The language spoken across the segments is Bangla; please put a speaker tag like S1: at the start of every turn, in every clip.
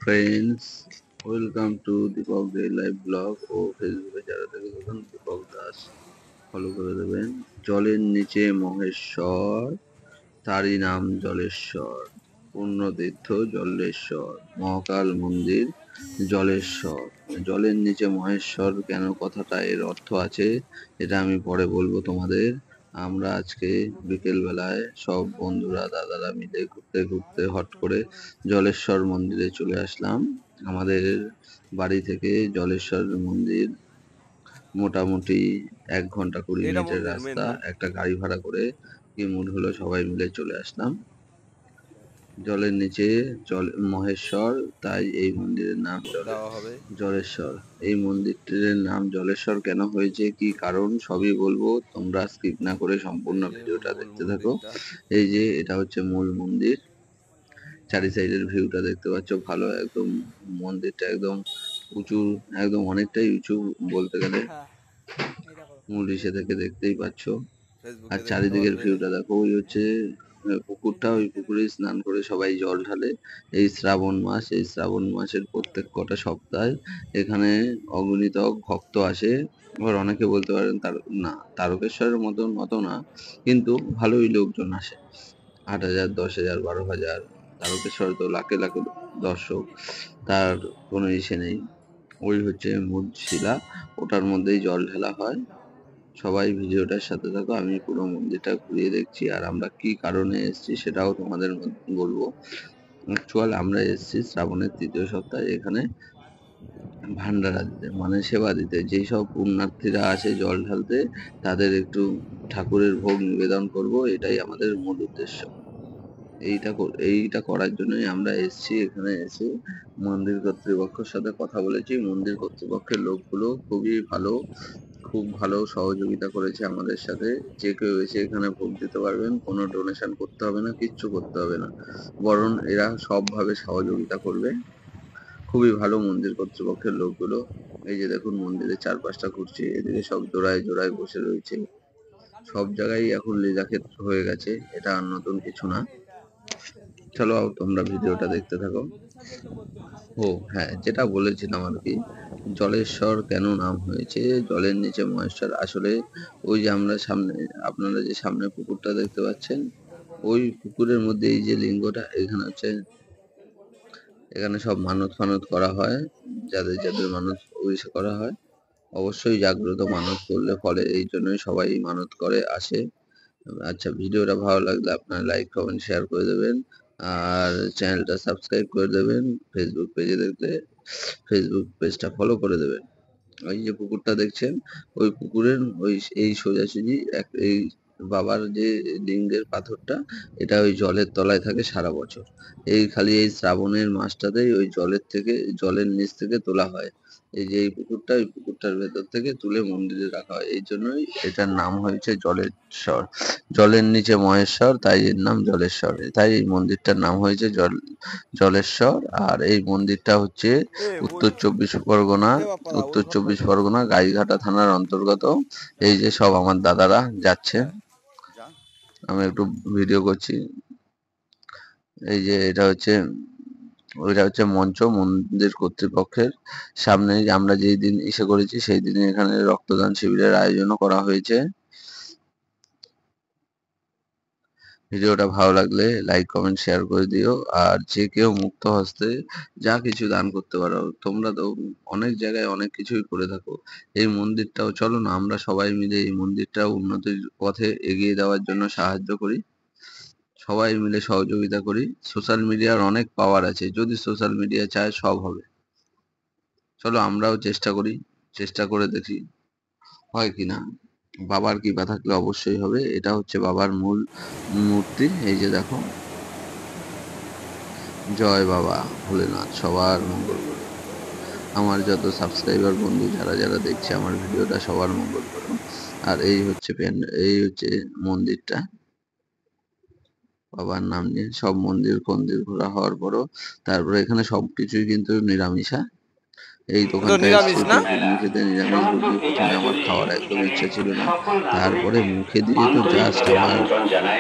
S1: Friends, welcome to Deepak day live blog ও ফেসবুকে যারা দেখে দেখুন দীপক দাস ফলো করে দেবেন। জলের নিচে মহেশ্বর, তারই নাম জলেশ্বর। পূর্ণতীর্থ জলেশ্বর, মহাকাল মন্দির জলেশ্বর। জলের নিচে মহেশ্বর কেন, কথাটা এর অর্থ আছে, এটা আমি পরে বলবো তোমাদের। আমরা আজকে বিকেল বেলায় সব বন্ধুরা দাদারা মিলে ঘুরতে ঘুরতে হট করে জলেশ্বর মন্দিরে চলে আসলাম। আমাদের বাড়ি থেকে জলেশ্বর মন্দির মোটামুটি 1 ঘন্টা 20 মিনিটের রাস্তা। একটা গাড়ি ভাড়া করে কি মুড হলো সবাই মিলে চলে আসলাম। জলের নিচে মহেশ্বর, তাই এই মন্দিরের নাম জলেশ্বর। এই মন্দিরটির নাম জলেশ্বর কেন হয়েছে, কি কারণ, সবই বলবো। তোমরা স্কিপ না করে সম্পূর্ণ ভিডিওটা দেখতে থাকো। এই যে এটা হচ্ছে মূল মন্দির, চারি সাইডের ভিউটা দেখতে পাচ্ছ, ভালো একদম। মন্দিরটা একদম উঁচু, একদম অনেকটাই উঁচু বলতে গেলে। মূল ইসে থেকে দেখতেই পাচ্ছ। আর চারিদিকের ভিউটা দেখো। ওই হচ্ছে পুকুরটা, ওই পুকুরে স্নান করে সবাই জল ঢালে। এই শ্রাবণ মাস, এই শ্রাবণ মাসের প্রত্যেক কটা সপ্তাহে এখানে অগণিত ভক্ত আসে। এবার অনেকে বলতে পারেন না, তারকেশ্বরের মতন অত না, কিন্তু ভালোই লোকজন আসে। 8,000, 10,000, 12,000। তারকেশ্বরে তো লাখে লাখে দর্শক, তার কোনো ইসে নেই। ওই হচ্ছে মূল শিলা, ওটার মধ্যেই জল ঢালা হয়। সবাই ভিডিওটার সাথে থাকো, আমি পুরো মন্দিরটা ঘুরিয়ে দেখছি। আর আমরা কি কারণে এসেছি সেটাও তোমাদের বলবো। অ্যাকচুয়াল আমরা এসেছি শ্রাবণের 3য় সপ্তাহে এখানে ভান্ডারা দিতে, মানে সেবা দিতে। যেই সব পুণ্যার্থীরা আসে জল ঢালতে, তাদের একটু ঠাকুরের ভোগ নিবেদন করব, এটাই আমাদের মূল উদ্দেশ্য। এইটা করার জন্যই আমরা এসেছি। এখানে এসে মন্দির কর্তৃপক্ষের সাথে কথা বলেছি। মন্দির কর্তৃপক্ষের লোকগুলো খুবই ভালো, খুব ভালো সহযোগিতা করেছে আমাদের সাথে। যে কেউ এসে এখানে ভোগ দিতে পারবেন, কোনো ডোনেশন করতে হবে না, কিচ্ছু করতে হবে না, বরং এরা সবভাবে সহযোগিতা করবে। খুবই ভালো মন্দির কর্তৃপক্ষের লোকগুলো। এই যে দেখুন মন্দিরের চারপাশটা ঘুরছি, এদিকে সব জোড়ায় জোড়ায় বসে রয়েছে। সব জায়গায় এখন লীলাক্ষেত্র হয়ে গেছে, এটা আর নতুন কিছু না। চলো তোমরা ভিডিওটা দেখতে থাকো। ও হ্যাঁ, যেটা বলেছিলাম আর কি, জলেশ্বর কেন নাম হয়েছে জলের নিচে মহেশ্বর। আসলে ওই যে আমরা সামনে, আপনারা যে সামনে পুকুরটা দেখতে পাচ্ছেন, ওই পুকুরের মধ্যে এই যে লিঙ্গটা, এখানে হচ্ছে, এখানে সব মানত ফানত করা হয়। যাদের যাদের মানত ওইসে করা হয়, অবশ্যই জাগ্রত মানত করলে ফলে, এই জন্যই সবাই মানত করে আসে। আচ্ছা, ভিডিওটা ভালো লাগলে আপনারা লাইক কমেন্ট শেয়ার করে দেবেন, আর চ্যানেলটা সাবস্ক্রাইব করে দেবেন। ফেসবুক পেজে দেখলে ফেসবুক পেজটা ফলো করে দেবেন। ওই যে পুকুরটা দেখছেন, ওই পুকুরের ওই এই সোজাসুজি এই বাবার যে লিঙ্গের পাথরটা, এটা ওই জলের তলায় থাকে সারা বছর। এই খালি এই শ্রাবণের মাসটাতেই ওই জলের নিচ থেকে তোলা হয়। এই যে এই পুকুরটা, ওই পুকুরটার ভেতর থেকে তুলে মন্দিরে রাখা হয়। এই জন্যই এটার নাম হয়েছে জলেশ্বর। জলের নিচে মহেশ্বর, তাই এর নাম জলেশ্বর। তাই এই মন্দিরটার নাম হয়েছে জলেশ্বর। আর এই মন্দিরটা হচ্ছে উত্তর চব্বিশ পরগনা গাইঘাটা থানার অন্তর্গত। এই যে সব আমার দাদারা যাচ্ছে, আমি একটু ভিডিও করছি। এই যে ওইটা হচ্ছে মঞ্চ, মন্দির কর্তৃপক্ষের সামনে। আমরা যেই দিন এসে করেছি সেই দিনে এখানে রক্তদান শিবিরের আয়োজনও করা হয়েছে। ভিডিওটা ভালো লাগলে লাইক কমেন্ট শেয়ার করে দিও। আর যে কেউ মুক্ত হস্তে যা কিছু দান করতে পারো, তোমরা তো অনেক জায়গায় অনেক কিছুই করে থাকো। এই মন্দিরটাও, চলো না আমরা সবাই মিলে এই মন্দিরটাও উন্নতির পথে এগিয়ে দেওয়ার জন্য সাহায্য করি। সবাই মিলে সহযোগিতা করি। সোশ্যাল মিডিয়ার অনেক পাওয়ার আছে, যদি সোশ্যাল মিডিয়া চায় সব হবে। চলো আমরাও চেষ্টা করি, চেষ্টা করে দেখি হয় কিনা। বাবার কৃপা থাকলে অবশ্যই হবে। এটা হচ্ছে বাবার মূল মূর্তি, এই যে দেখো। জয় বাবা ভোলেনাথ, সবার মঙ্গল করুন। আমার যত সাবস্ক্রাইবার বন্ধু যারা যারা দেখছে আমার ভিডিওটা, সবার মঙ্গল করুন। আর এই হচ্ছে মন্দিরটা, বাবার নাম নিয়ে সব মন্দির ফন্দির ঘোরা হওয়ার পরও, তারপরে এখানে সবকিছুই কিন্তু নিরামিষা। এই
S2: তো
S1: দোকানটায় এসেছি
S2: নিরামিষ না?
S1: ঘুগনি খেতে, নিরামিষ ঘুগনি। প্রথমে আমার খাওয়ার একদম ইচ্ছা ছিল না, তারপরে মুখে দিয়ে তো জাস্ট আমার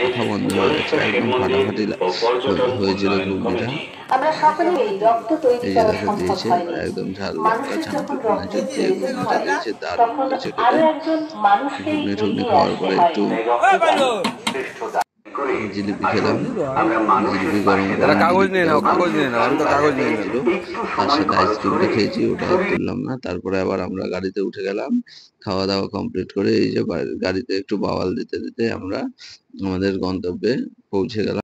S1: কথা বন্ধ হয়ে গেছে, একদম ফাটাফাটি হয়েছিল ঘুগনিটা।
S3: আমরা সকলেই এই রক্ত তৈরি
S1: এই যে
S3: করা
S1: দেখো
S3: সম্ভব
S1: দিয়েছে
S3: হয়নি।
S1: একদম ঝাল লঙ্কা
S3: মানুষের যখন
S1: চানাচুর
S3: রক্ত
S1: টানাচুর দিয়ে
S3: তৈরি
S1: ঘুগনিটা
S3: হয়
S1: দিয়েছে, দারুণ
S3: তখন
S1: হয়েছে
S3: আরো
S1: খেতে।
S3: একজন মানুষকে
S1: ঘুগনি টুগনি
S3: এগিয়ে
S1: খাওয়ার
S3: আসতে
S1: পরে
S3: হয়
S1: একটু জিলিপি খেলাম, জিলিপি গরম
S2: এটা
S1: গরম
S2: কাগজ নিয়ে
S1: জিলিপিটাও
S2: নাও, কাগজ নিয়ে নাও, আমি তো কাগজ নিয়ে
S1: দারুণ ছিল।
S2: নিলাম।
S1: তার সাথে আইসক্রিমটা খেয়েছি, ওটা আর তুললাম না। তারপরে আবার আমরা গাড়িতে উঠে গেলাম, খাওয়া দাওয়া কমপ্লিট করে। এই যে গাড়িতে একটু বাওয়াল দিতে দিতে আমরা আমাদের গন্তব্যে পৌঁছে গেলাম।